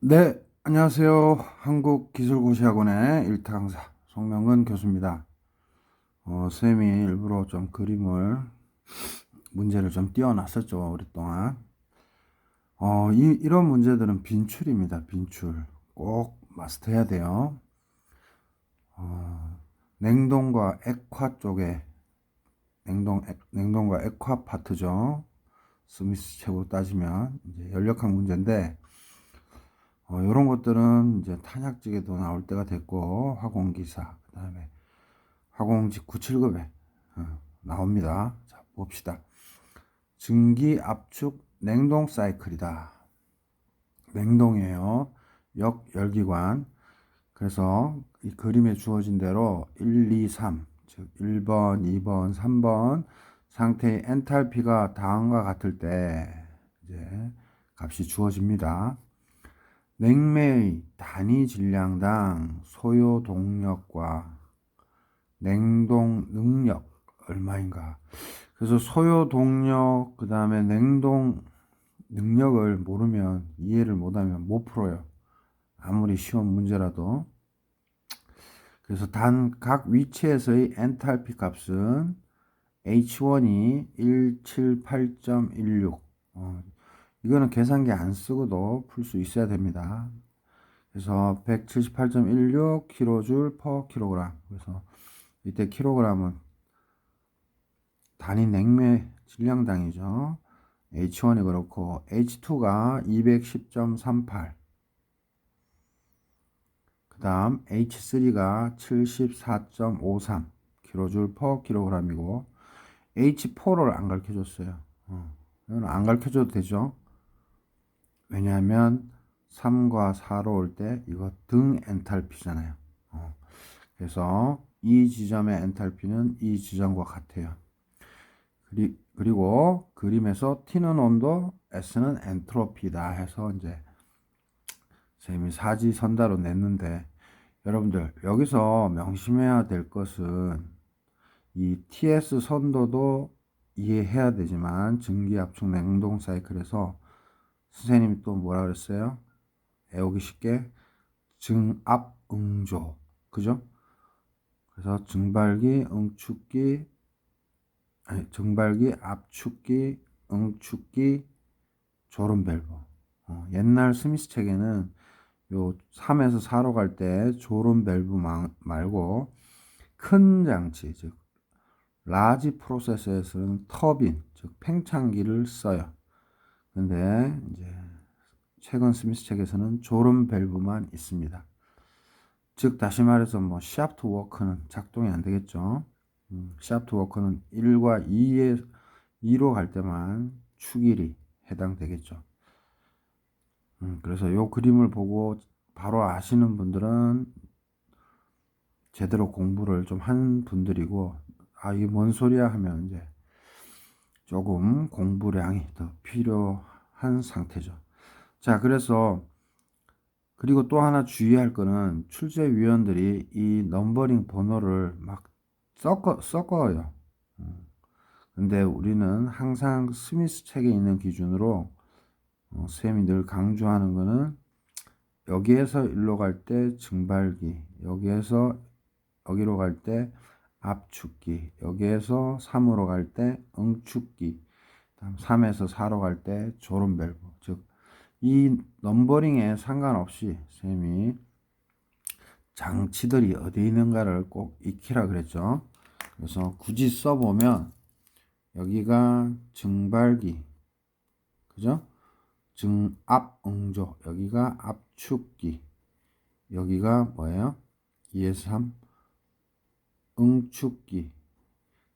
네, 안녕하세요. 한국기술고시학원의 일타 강사 송명근 교수입니다. 쌤이 일부러 좀 문제를 좀 띄워놨었죠, 오랫동안. 이런 문제들은 빈출입니다, 빈출. 꼭 마스터해야 돼요. 냉동과 액화 쪽에, 냉동과 액화 파트죠. 스미스 책으로 따지면, 이제 연력학 문제인데, 이런 것들은 이제 탄약직에도 나올 때가 됐고, 화공기사, 그 다음에 화공직 97급에 나옵니다. 자, 봅시다. 증기 압축 냉동 사이클이다. 냉동이에요. 역열기관. 그래서 이 그림에 주어진 대로 1, 2, 3, 즉 1번, 2번, 3번 상태의 엔탈피가 다음과 같을 때 이제 값이 주어집니다. 냉매의 단위 질량당 소요 동력과 냉동 능력 얼마인가. 그래서 소요 동력, 그 다음에 냉동 능력을 모르면, 이해를 못하면 못 풀어요. 아무리 쉬운 문제라도. 그래서 단 각 위치에서의 엔탈피 값은 H1이 178.16. 이거는 계산기 안 쓰고도 풀 수 있어야 됩니다. 그래서 178.16 kJ per kg. 그래서 이때 킬로그램은 단위 냉매 질량당이죠. H1이 그렇고 H2가 210.38. 그 다음 H3가 74.53 kJ per kg이고 H4를 안 가르쳐줬어요. 이건 안 가르쳐줘도 되죠. 왜냐하면 3과 4로 올 때 이거 등 엔탈피잖아요. 그래서 이 지점의 엔탈피는 이 지점과 같아요. 그리고 그림에서 T는 온도, S는 엔트로피다 해서 이제 선생님이 사지선다로 냈는데, 여러분들 여기서 명심해야 될 것은 이 TS 선도도 이해해야 되지만 증기압축 냉동 사이클에서 선생님이 또 뭐라 그랬어요? 외우기 쉽게 증압응조, 그죠? 그래서 증발기, 압축기, 응축기, 졸음 밸브. 옛날 스미스 책에는 요 3에서 4로 갈 때 졸음 밸브 말고 큰 장치, 즉 라지 프로세스에서는 터빈, 즉 팽창기를 써요. 근데 이제 최근 스미스 책에서는 졸음 밸브만 있습니다. 즉 다시 말해서 뭐 샤프트 워크는 작동이 안 되겠죠. 샤프트 워크는 1과 2로 갈 때만 축일이 해당되겠죠. 그래서 요 그림을 보고 바로 아시는 분들은 제대로 공부를 좀 한 분들이고, 이게 뭔 소리야 하면 이제 조금 공부량이 더 필요한 상태죠. 자, 그리고 또 하나 주의할 거는 출제위원들이 이 넘버링 번호를 막 섞어요. 근데 우리는 항상 스미스 책에 있는 기준으로 쌤이 늘 강조하는 거는 여기에서 일로 갈 때 증발기, 여기에서 여기로 갈 때 압축기, 여기에서 3으로 갈 때 응축기, 다음 3에서 4로 갈 때 졸음 밸브. 즉, 이 넘버링에 상관없이 쌤이 장치들이 어디 있는가를 꼭 익히라 그랬죠. 그래서 굳이 써보면 여기가 증발기, 그죠? 증압응조, 여기가 압축기, 여기가 뭐예요? 2에서 3 응축기,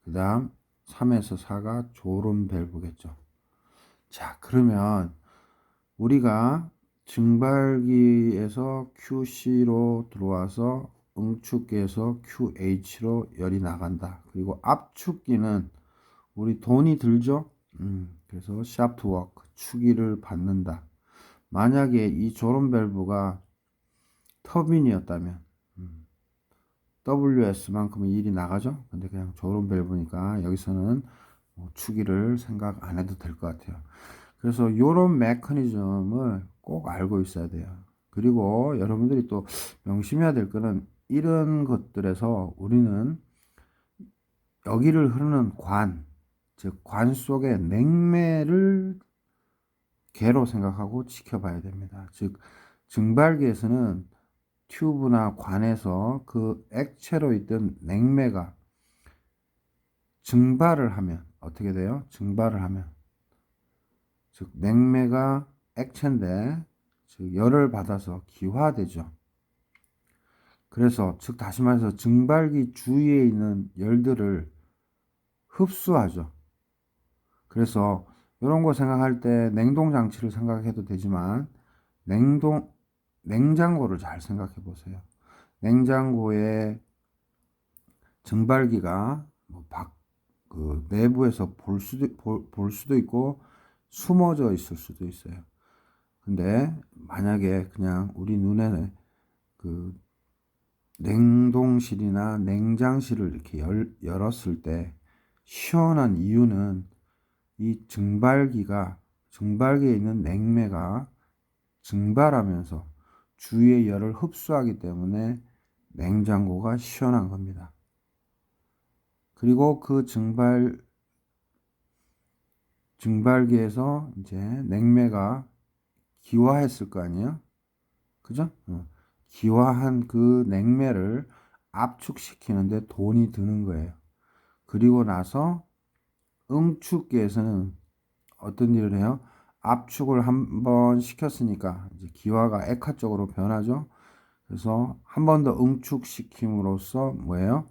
그 다음 3에서 4가 졸음 밸브겠죠. 자, 그러면 우리가 증발기에서 QC로 들어와서 응축기에서 QH로 열이 나간다. 그리고 압축기는 우리 돈이 들죠? 그래서 샤프트 워크, 축일을 받는다. 만약에 이 졸음 밸브가 터빈이었다면 WS만큼은 일이 나가죠. 근데 그냥 졸음 밸브니까 여기서는 뭐 축일을 생각 안 해도 될 것 같아요. 그래서 이런 메커니즘을 꼭 알고 있어야 돼요. 그리고 여러분들이 또 명심해야 될 거는 이런 것들에서 우리는 여기를 흐르는 관, 즉 관 속의 냉매를 개로 생각하고 지켜봐야 됩니다. 즉 증발기에서는 튜브나 관에서 그 액체로 있던 냉매가 증발을 하면 어떻게 돼요? 증발을 하면 즉 냉매가 액체인데 즉 열을 받아서 기화되죠. 그래서 즉 다시 말해서 증발기 주위에 있는 열들을 흡수하죠. 그래서 이런 거 생각할 때 냉동 장치를 생각해도 되지만 냉장고를 잘 생각해 보세요. 냉장고에 증발기가 그 내부에서 볼 수도 있고 숨어져 있을 수도 있어요. 근데 만약에 그냥 우리 눈에 그 냉동실이나 냉장실을 이렇게 열었을 때 시원한 이유는 이 증발기에 있는 냉매가 증발하면서 주위의 열을 흡수하기 때문에 냉장고가 시원한 겁니다. 그리고 그 증발기에서 이제 냉매가 기화했을 거 아니에요? 그죠? 기화한 그 냉매를 압축시키는데 돈이 드는 거예요. 그리고 나서 응축기에서는 어떤 일을 해요? 압축을 한번 시켰으니까 이제 기화가 액화 쪽으로 변하죠. 그래서 한 번 더 응축시킴으로써 뭐예요?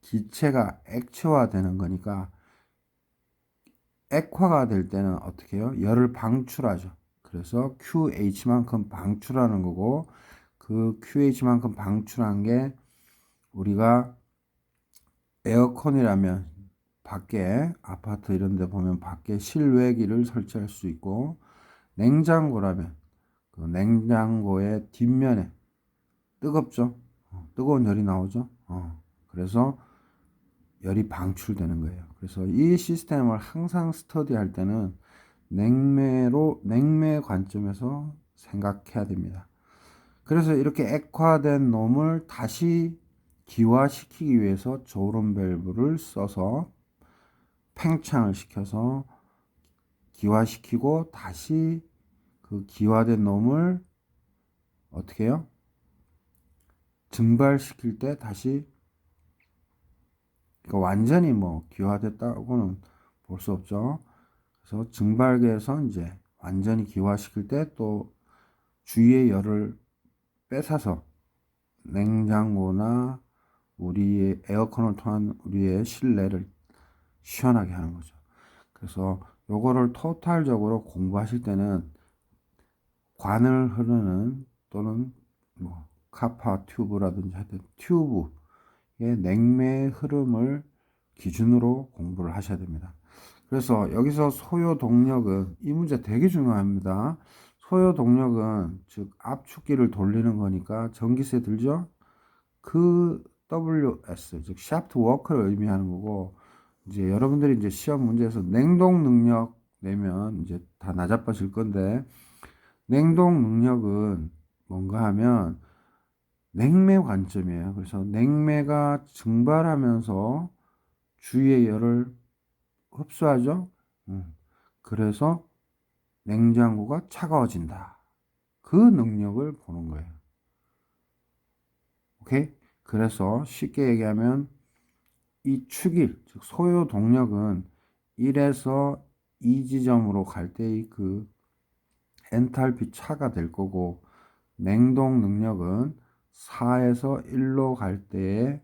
기체가 액체화되는 거니까 액화가 될 때는 어떻게 해요? 열을 방출하죠. 그래서 QH만큼 방출하는 거고 그 QH만큼 방출한 게 우리가 에어컨이라면 밖에 아파트 이런 데 보면 밖에 실외기를 설치할 수 있고 냉장고라면 그 냉장고의 뒷면에 뜨겁죠. 뜨거운 열이 나오죠. 그래서 열이 방출되는 거예요. 그래서 이 시스템을 항상 스터디할 때는 냉매 관점에서 생각해야 됩니다. 그래서 이렇게 액화된 놈을 다시 기화시키기 위해서 저울온 밸브를 써서 팽창을 시켜서 기화시키고 다시 그 기화된 놈을 어떻게 해요? 증발시킬 때 다시 그러니까 완전히 뭐 기화됐다고는 볼 수 없죠. 그래서 증발기에서 이제 완전히 기화시킬 때 또 주위의 열을 뺏어서 냉장고나 우리의 에어컨을 통한 우리의 실내를 시원하게 하는 거죠. 그래서 요거를 토탈적으로 공부하실 때는 관을 흐르는 또는 뭐 카파 튜브라든지 하여튼 튜브의 냉매의 흐름을 기준으로 공부를 하셔야 됩니다. 그래서 여기서 소요 동력은 이 문제 되게 중요합니다. 소요 동력은 즉 압축기를 돌리는 거니까 전기세 들죠? 그 WS 즉 샤프트 워크를 의미하는 거고 이제 여러분들이 이제 시험 문제에서 냉동 능력 내면 이제 다 나자빠질 건데 냉동 능력은 뭔가 하면 냉매 관점이에요. 그래서 냉매가 증발하면서 주위의 열을 흡수하죠. 그래서 냉장고가 차가워진다. 그 능력을 보는 거예요. 오케이? 그래서 쉽게 얘기하면 이 축일, 즉 소요 동력은 1에서 2 지점으로 갈 때의 그 엔탈피 차가 될 거고 냉동 능력은 4에서 1로 갈 때의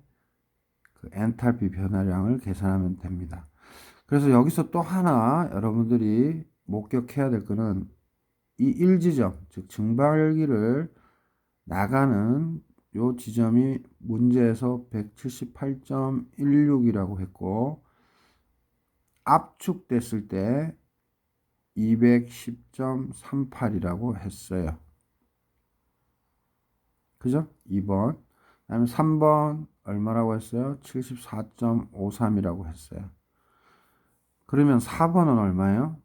그 엔탈피 변화량을 계산하면 됩니다. 그래서 여기서 또 하나 여러분들이 목격해야 될 거는 이 1지점, 즉 증발기를 나가는 요 지점이 문제에서 178.16이라고 했고 압축됐을 때 210.38이라고 했어요. 그죠? 2번. 그다음에 3번 얼마라고 했어요? 74.53이라고 했어요. 그러면 4번은 얼마예요?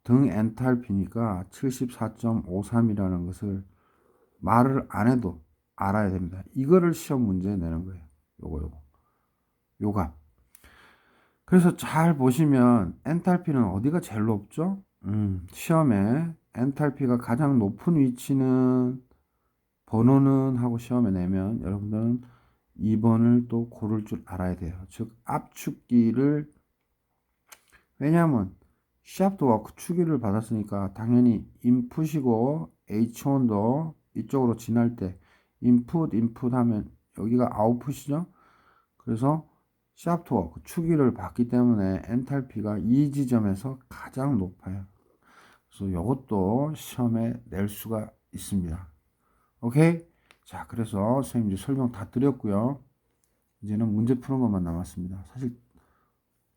등 엔탈피니까 74.53이라는 것을 말을 안 해도 알아야 됩니다. 이거를 시험 문제에 내는 거예요. 요가. 그래서 잘 보시면 엔탈피는 어디가 제일 높죠? 시험에 엔탈피가 가장 높은 위치는 번호는 하고 시험에 내면 여러분들은 2번을 또 고를 줄 알아야 돼요. 즉 압축기를, 왜냐하면 샤프트 워크 축기를 받았으니까 당연히 인풋이고 H1도 이쪽으로 지날 때 인풋 하면 여기가 아웃풋이죠. 그래서 샤프트 워크 축기를 받기 때문에 엔탈피가 이 지점에서 가장 높아요. 그래서 이것도 시험에 낼 수가 있습니다. 오케이? 자, 그래서 선생님 이제 설명 다 드렸고요. 이제는 문제 푸는 것만 남았습니다. 사실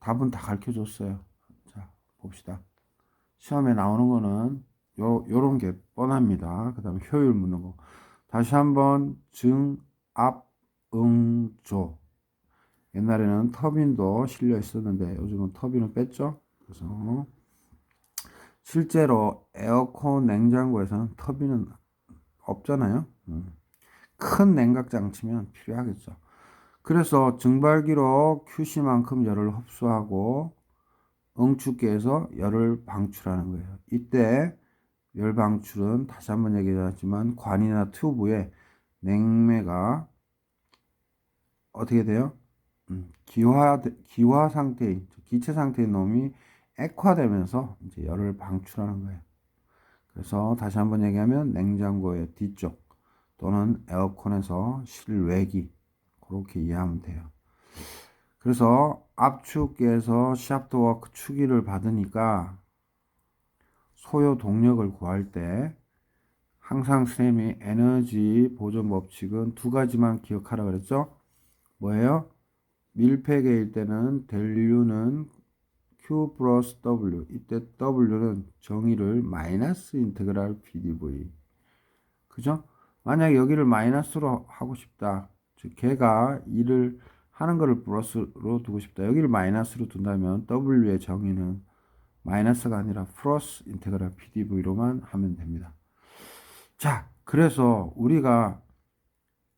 답은 다 가르쳐 줬어요. 자, 봅시다. 시험에 나오는 거는 요런 게 뻔합니다. 그 다음에 효율 묻는 거. 다시 한번 증, 압, 응, 조. 옛날에는 터빈도 실려 있었는데 요즘은 터빈을 뺐죠. 그래서 실제로 에어컨 냉장고에서는 터빈은 없잖아요. 큰 냉각 장치면 필요하겠죠. 그래서 증발기로 QC만큼 열을 흡수하고 응축기에서 열을 방출하는 거예요. 이때 열 방출은 다시 한번 얘기하지만 관이나 튜브에 냉매가 어떻게 돼요? 기화 상태인, 기체 상태인 놈이 액화되면서 이제 열을 방출하는 거예요. 그래서 다시 한번 얘기하면 냉장고의 뒤쪽 또는 에어컨에서 실외기, 그렇게 이해하면 돼요. 그래서 압축기에서 샤프트워크 축기를 받으니까 소요 동력을 구할 때 항상 쌤이 에너지 보존 법칙은 두 가지만 기억하라 그랬죠? 뭐예요? 밀폐계일 때는 델유는 Q 플러스 W, 이때 W는 정의를 마이너스 인테그랄 PDV. 그죠? 만약 여기를 마이너스로 하고 싶다. 즉 걔가 일을 하는 거를 플러스로 두고 싶다. 여기를 마이너스로 둔다면 W의 정의는 마이너스가 아니라 플러스 인테그랄 PDV로만 하면 됩니다. 자, 그래서 우리가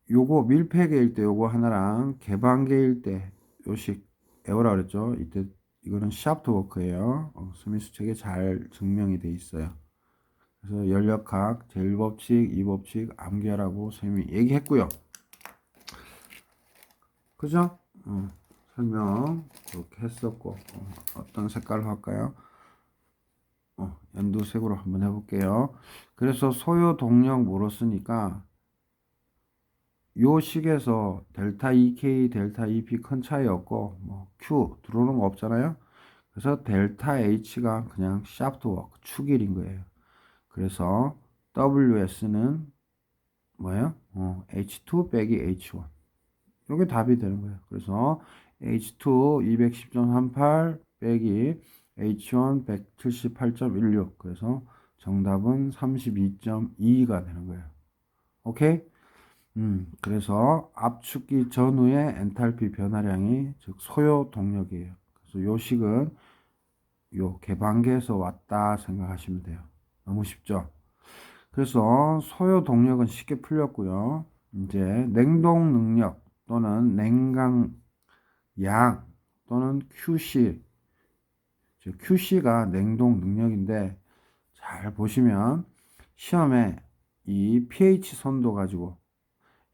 요거 밀폐계일 때 요거 하나랑 개방계일 때 요식 에어라 그랬죠. 이때 이거는 샤프트 워크예요. 스미스 책에 잘 증명이 돼 있어요. 그래서 연력학, 제1법칙, 2법칙 암기하라고 선생님이 얘기했고요. 그죠? 설명 그렇게 했었고, 어떤 색깔로 할까요? 연두색으로 한번 해볼게요. 그래서 소요 동력 물었으니까 요 식에서 델타 EK, 델타 EP 큰 차이 없고 뭐 Q 들어오는 거 없잖아요. 그래서 델타 H가 그냥 샤프트 워크 축일인 거예요. 그래서 WS는 뭐예요? H2 빼기 H1. 이게 답이 되는 거예요. 그래서 H2 210.38 빼기 H1 178.16. 그래서 정답은 32.2가 되는 거예요. 오케이? 그래서 압축기 전후의 엔탈피 변화량이 즉 소요 동력이에요. 그래서 요 식은 요 개방계에서 왔다 생각하시면 돼요. 너무 쉽죠? 그래서 소요 동력은 쉽게 풀렸고요. 이제 냉동 능력 또는 냉강 양 또는 QC, 즉 QC가 냉동 능력인데 잘 보시면 시험에 이 pH 선도 가지고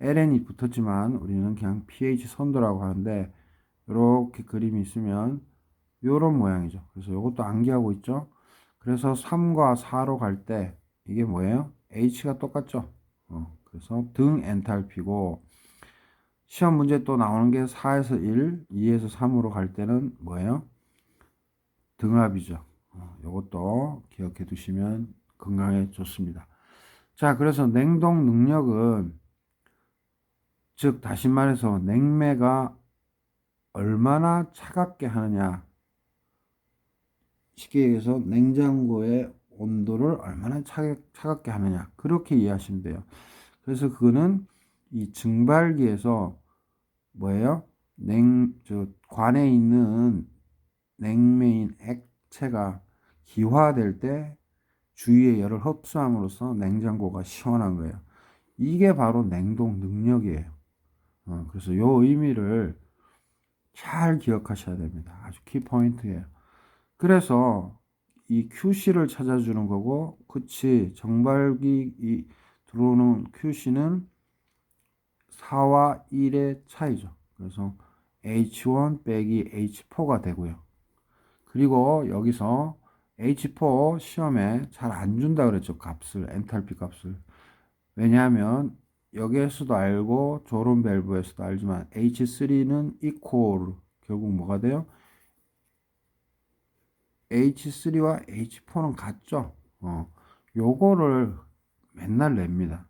LN이 붙었지만 우리는 그냥 pH 선도라고 하는데 이렇게 그림이 있으면 이런 모양이죠. 그래서 이것도 암기하고 있죠. 그래서 3과 4로 갈 때 이게 뭐예요? H가 똑같죠. 그래서 등 엔탈피고 시험 문제 또 나오는 게 4에서 1, 2에서 3으로 갈 때는 뭐예요? 등압이죠. 이것도 기억해 두시면 건강에 좋습니다. 자, 그래서 냉동 능력은 즉 다시 말해서 냉매가 얼마나 차갑게 하느냐, 쉽게 얘기해서 냉장고의 온도를 얼마나 차갑게 하느냐, 그렇게 이해하시면 돼요. 그래서 그거는 이 증발기에서 뭐예요? 관에 있는 냉매인 액체가 기화될 때 주위의 열을 흡수함으로써 냉장고가 시원한 거예요. 이게 바로 냉동 능력이에요. 그래서 요 의미를 잘 기억하셔야 됩니다. 아주 키포인트예요. 그래서 이 QC를 찾아주는 거고, 그치, 정발기 이 들어오는 QC는 4와 1의 차이죠. 그래서 H1 빼기 H4가 되고요. 그리고 여기서 H4 시험에 잘 안 준다 그랬죠. 값을, 엔탈피 값을. 왜냐하면 여기에서도 알고 조론 밸브에서도 알지만 H3는 이퀄 결국 뭐가 돼요? H3와 H4는 같죠. 요거를 맨날 냅니다.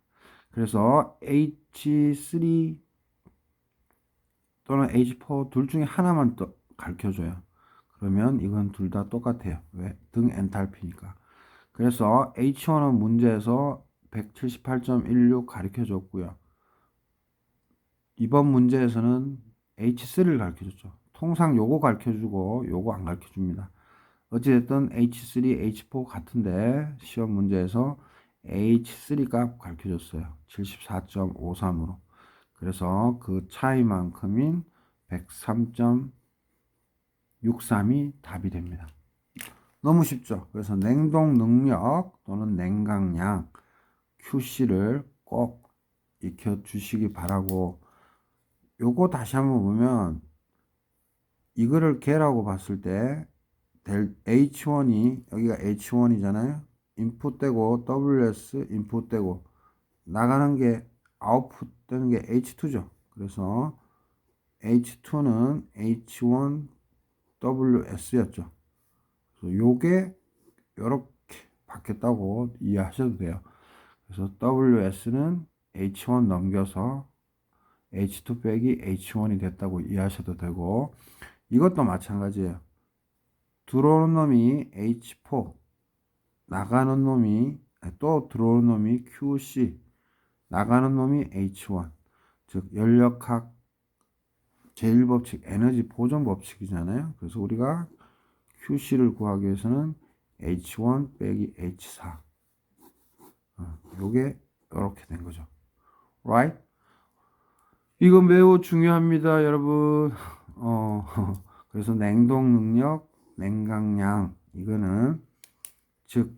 그래서 H3 또는 H4 둘 중에 하나만 또 가르쳐줘요. 그러면 이건 둘 다 똑같아요. 왜? 등 엔탈피니까. 그래서 H1은 문제에서 178.16 가르쳐 줬고요. 이번 문제에서는 H3를 가르쳐 줬죠. 통상 요거 가르쳐 주고 요거 안 가르쳐 줍니다. 어찌됐든 H3, H4 같은데 시험 문제에서 H3 값 가르쳐 줬어요. 74.53으로. 그래서 그 차이만큼인 103.63이 답이 됩니다. 너무 쉽죠? 그래서 냉동 능력 또는 냉각량 QC를 꼭 익혀 주시기 바라고, 요거 다시 한번 보면 이거를 개라고 봤을 때 H1이 여기가 H1이잖아요. 인풋되고 WS 인풋되고 나가는 게 아웃풋 되는 게 H2죠. 그래서 H2는 H1 WS였죠. 그래서 요게 이렇게 바뀌었다고 이해하셔도 돼요. 그래서 WS는 H1 넘겨서 H2 빼기 H1이 됐다고 이해하셔도 되고, 이것도 마찬가지예요. 들어오는 놈이 H4, 나가는 놈이 또 들어오는 놈이 QC, 나가는 놈이 H1. 즉 연력학 제1법칙 에너지 보존 법칙이잖아요. 그래서 우리가 QC를 구하기 위해서는 H1 빼기 H4. 요게 이렇게 된 거죠. Right? 이거 매우 중요합니다, 여러분. 그래서 냉동 능력, 냉각량, 이거는 즉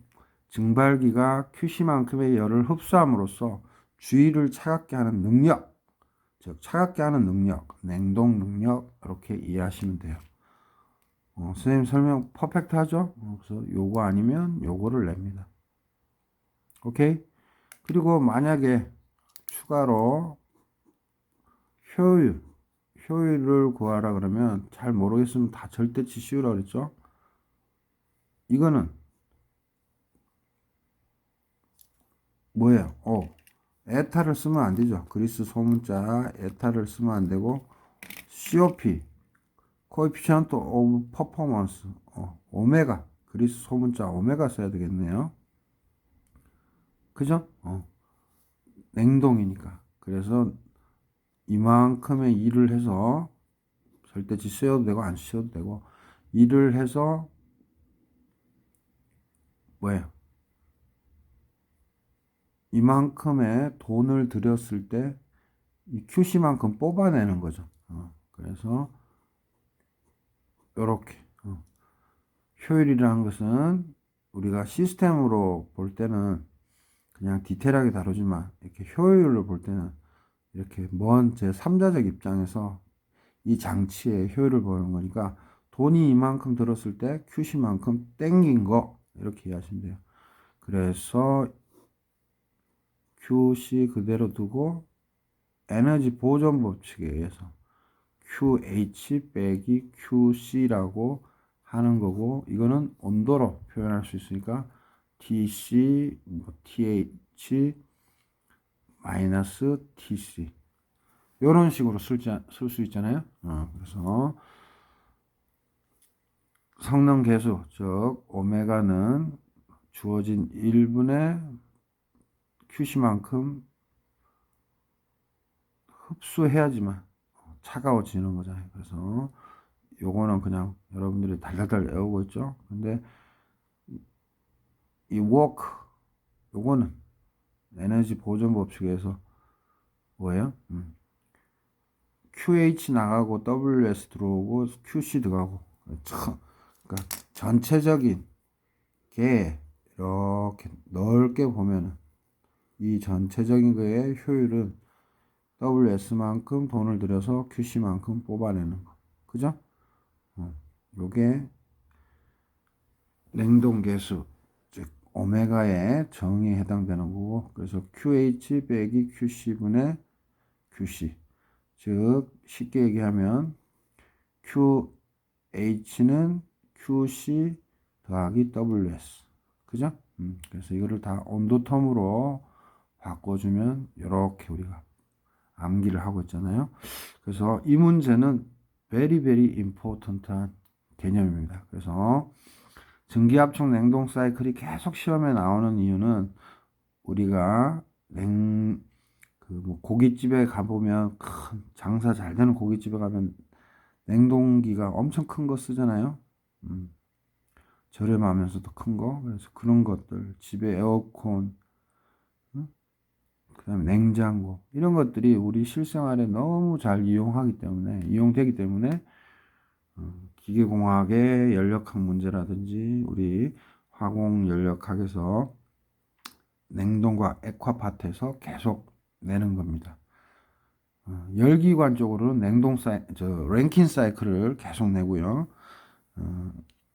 증발기가 QC만큼의 열을 흡수함으로써 주위를 차갑게 하는 능력, 즉 차갑게 하는 능력, 냉동 능력, 이렇게 이해하시면 돼요. 선생님 설명 퍼펙트 하죠? 그래서 요거 아니면 요거를 냅니다. 오케이? 그리고 만약에 추가로 효율을 구하라 그러면 잘 모르겠으면 다 절대치 씌우라 그랬죠? 이거는 뭐예요? 에타를 쓰면 안 되죠. 그리스 소문자 에타를 쓰면 안 되고, COP, Coefficient of Performance, 오메가, 그리스 소문자 오메가 써야 되겠네요. 그죠? 냉동이니까. 그래서 이만큼의 일을 해서 절대치 쓰여도 되고 안 쓰여도 되고, 일을 해서 뭐예요? 이만큼의 돈을 들였을 때 이 QC만큼 뽑아내는 거죠. 그래서 이렇게 효율이라는 것은 우리가 시스템으로 볼 때는 그냥 디테일하게 다루지만, 이렇게 효율을 볼 때는 이렇게 먼 제3자적 입장에서 이 장치의 효율을 보는 거니까, 돈이 이만큼 들었을 때 QC만큼 땡긴 거, 이렇게 이해하시면 돼요. 그래서 QC 그대로 두고 에너지 보존 법칙에 의해서 QH 빼기 QC라고 하는 거고, 이거는 온도로 표현할 수 있으니까 TC, TH 마이너스 TC 이런 식으로 쓸 수 있잖아요. 그래서 성능 계수, 즉 오메가는 주어진 1분의 QC만큼 흡수해야지만 차가워지는 거잖아요. 그래서 요거는 그냥 여러분들이 달달달 외우고 있죠. 근데 이 워크, 요거는 에너지 보존 법칙에서 뭐예요? QH 나가고 WS 들어오고 QC 들어가고 그러니까 전체적인 게 이렇게 넓게 보면은 이 전체적인 거의 효율은 WS만큼 돈을 들여서 QC만큼 뽑아내는 거. 그죠? 요게 냉동 계수, 즉 오메가의 정의에 해당되는 거고, 그래서 QH 빼기 QC분의 QC, 즉 쉽게 얘기하면 QH는 QC 더하기 WS, 그죠? 그래서 이거를 다 온도 텀으로 바꿔주면 이렇게 우리가 암기를 하고 있잖아요. 그래서 이 문제는 very very important한 개념입니다. 그래서 증기압축 냉동 사이클이 계속 시험에 나오는 이유는 우리가 뭐 고깃집에 가보면 큰 장사 잘 되는 고깃집에 가면 냉동기가 엄청 큰 거 쓰잖아요. 저렴하면서도 큰 거. 그래서 그런 것들, 집에 에어컨, 그다음에 냉장고 이런 것들이 우리 실생활에 너무 잘 이용되기 때문에 기계공학의 연력학 문제라든지 우리 화공연력학에서 냉동과 액화파트에서 계속 내는 겁니다. 열기관 쪽으로는 랭킨 사이클을 계속 내고요.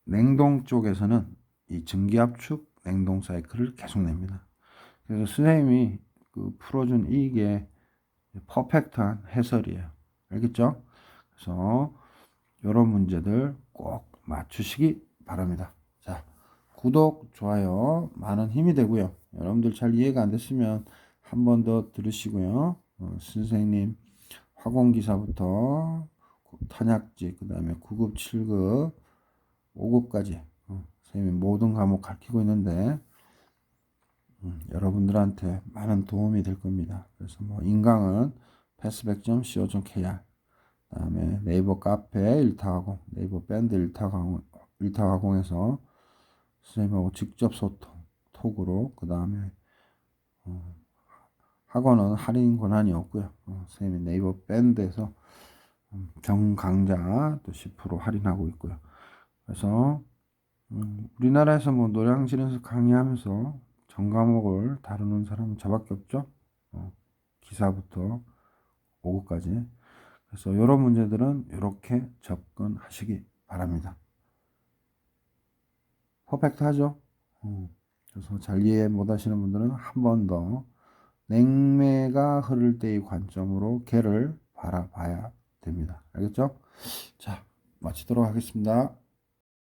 냉동 쪽에서는 이 증기압축 냉동 사이클을 계속 냅니다. 그래서 선생님이 풀어준 이게 퍼펙트한 해설이에요. 알겠죠? 그래서 이런 문제들 꼭 맞추시기 바랍니다. 자, 구독, 좋아요 많은 힘이 되고요. 여러분들 잘 이해가 안 됐으면 한 번 더 들으시고요. 선생님 화공기사부터 탄약지, 그 다음에 9급, 7급, 5급까지 선생님이 모든 과목 가르치고 있는데 여러분들한테 많은 도움이 될 겁니다. 그래서 뭐 인강은 패스백.co.kr, 그다음에 네이버 카페 일타가공, 네이버 밴드 일타가공에서 선생님하고 직접 소통, 톡으로, 그 다음에 학원은 할인 권한이 없고요. 선생님이 네이버 밴드에서 경강자 또 10% 할인하고 있고요. 그래서 우리나라에서 뭐 노량진에서 강의하면서 전 과목을 다루는 사람은 저밖에 없죠. 기사부터 5급까지. 그래서 이런 문제들은 이렇게 접근하시기 바랍니다. 퍼펙트 하죠? 그래서 잘 이해 못 하시는 분들은 한 번 더 냉매가 흐를 때의 관점으로 개를 바라봐야 됩니다. 알겠죠? 자, 마치도록 하겠습니다.